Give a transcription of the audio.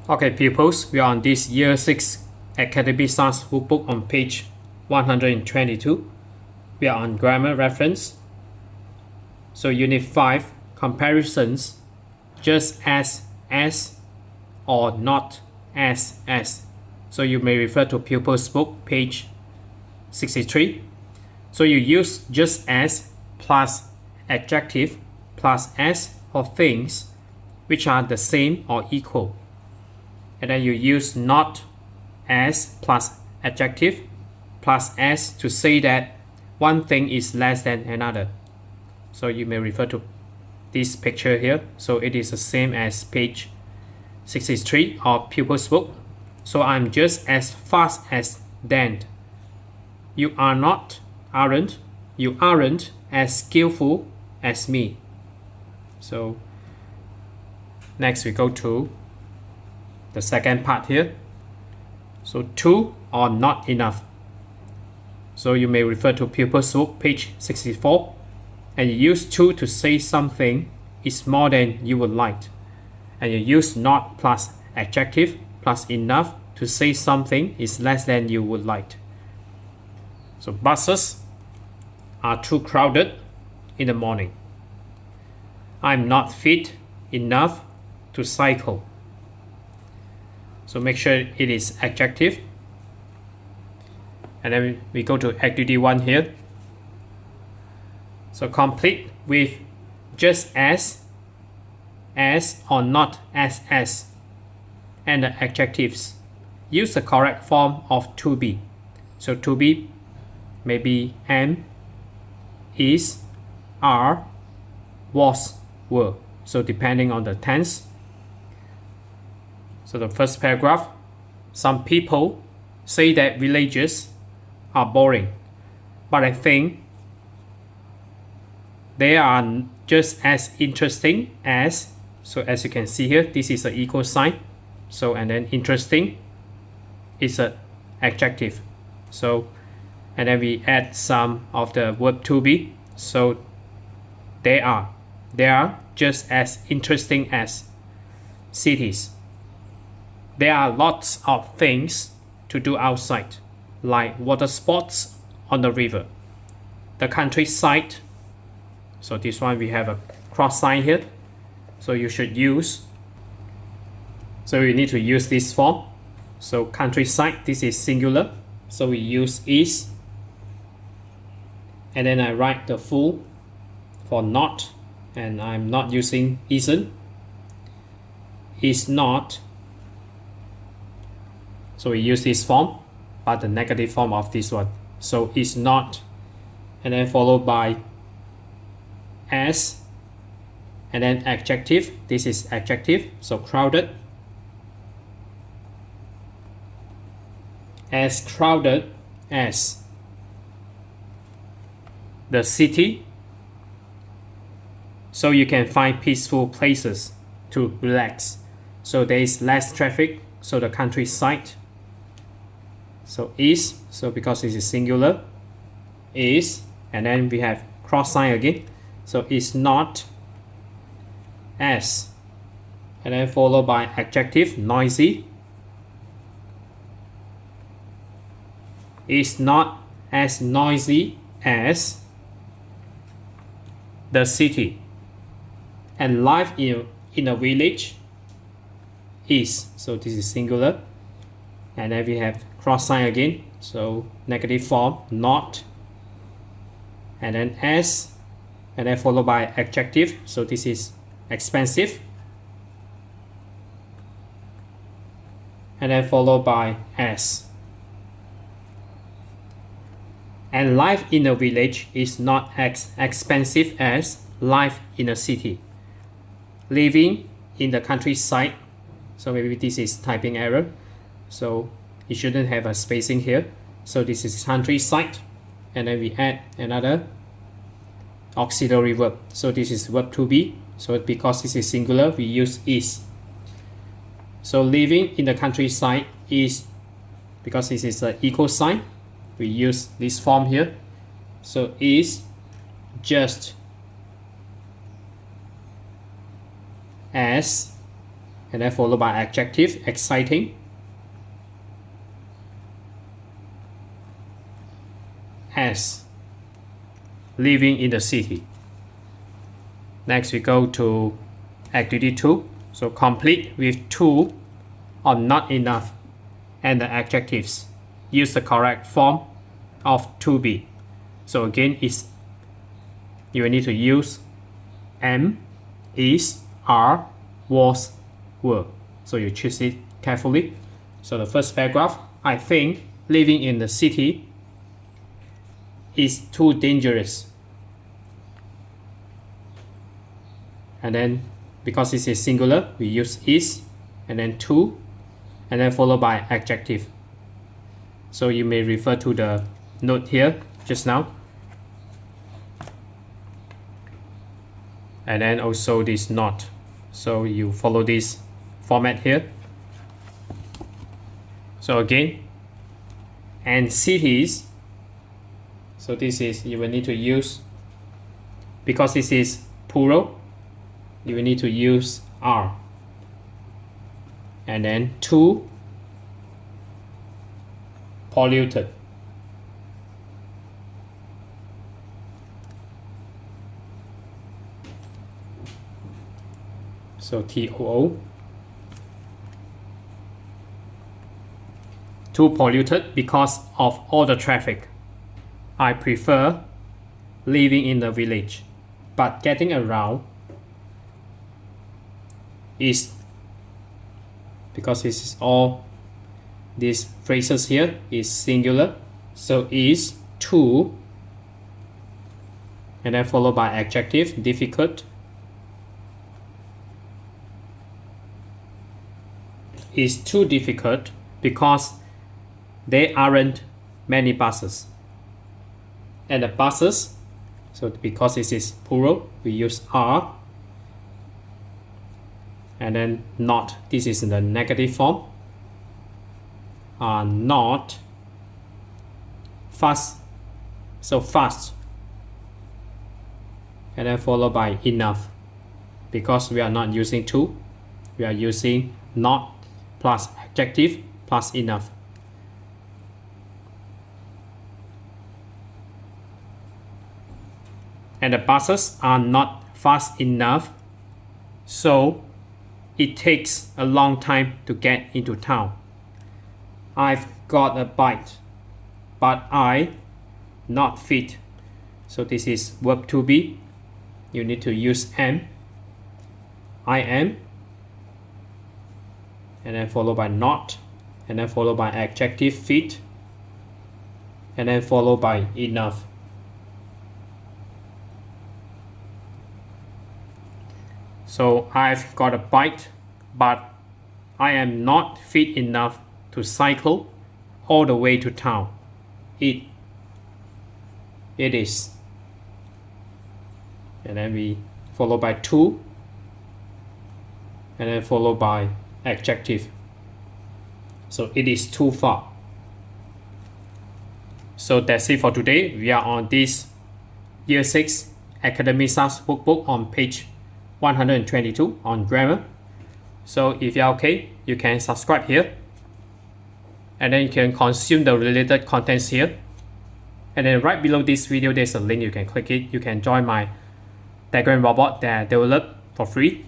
Okay, pupils, we are on this Year 6 Academy Stars Workbook on page 122. We are on grammar reference. So Unit 5, comparisons, just as, or not as. So you may refer to pupils book, page 63. So you use just as plus adjective plus as for things which are the same or equal. And then you use not as plus adjective plus as to say that one thing is less than another. So you may refer to this picture here. So it is the same as page 63 of pupils book. So I'm just as fast as Dan. You are not, aren't. You aren't as skillful as me. So next we go to the second part here. So two or not enough. So you may refer to pupils book, page 64. And you use two to say something is more than you would like. And you use not plus adjective plus enough to say something is less than you would like. So buses are too crowded in the morning. I'm not fit enough to cycle. So make sure it is adjective. And then we go to activity 1 here. So complete with just as or not as, and the adjectives. Use the correct form of to be. So to be may be am, is, are, was, were. So depending on the tense. So the first paragraph, some people say that villages are boring, but I think they are just as interesting as, so as you can see here, this is an equal sign. So, and then interesting is an adjective. So, and then we add some of the verb to be. So, they are just as interesting as cities. There are lots of things to do outside, like water sports on the river. The countryside, so this one we have a cross sign here. So you should use, so you need to use this form. So countryside, this is singular. So we use is. And then I write the full for not. And I'm not using isn't. Is not. So we use this form, but the negative form of this one. So is not. And then followed by as, and then adjective. This is adjective, so crowded. As crowded as the city. So you can find peaceful places to relax. So there is less traffic, so the countryside. So is, so because this is singular, is, and then we have cross sign again. So is not as, and then followed by adjective, noisy. Is not as noisy as the city. And life in a village is, so this is singular. And then we have cross sign again, so negative form, not, and then as, and then followed by adjective. So this is expensive, and then followed by as. And life in a village is not as expensive as life in a city. Living in the countryside, so maybe this is typing error, so it shouldn't have a spacing here. So this is countryside, and then we add another auxiliary verb. So this is verb to be. So because this is singular, we use is. So living in the countryside is, because this is the equal sign, we use this form here. So is just as and then followed by adjective, exciting. As, living in the city. Next we go to activity 2. So complete with to or not enough and the adjectives. Use the correct form of to be. So again, you will need to use am, is, are, was, were. So you choose it carefully. So the first paragraph, I think living in the city is too dangerous. And then because this is singular, we use is and then to and then followed by adjective. So you may refer to the note here just now. And then also this not. So you follow this format here. So again, and cities. So this is, you will need to use, because this is plural, you will need to use are. And then too polluted. So TOO. Too polluted because of all the traffic. I prefer living in the village, but getting around is, because this is all these phrases here is singular, so is too and then followed by adjective, difficult. Is too difficult because there aren't many buses. And the buses, so because this is plural, we use are. And then not, this is in the negative form. Are not fast, so fast. And then followed by enough, because we are not using to, we are using not plus adjective plus enough. And the buses are not fast enough, so it takes a long time to get into town. I've got a bite, but I not fit. So this is verb to be. You need to use am. I am. And then followed by not. And then followed by adjective fit. And then followed by enough. So I've got a bite, but I am not fit enough to cycle all the way to town. It is. And then we follow by to, and then followed by adjective. So it is too far. So that's it for today. We are on this Year 6 Academy Stars Workbook on page 122 on grammar. So if you're okay, you can subscribe here. And then you can consume the related contents here. And then right below this video, there's a link, you can click it. You can join my diagram robot that I developed for free.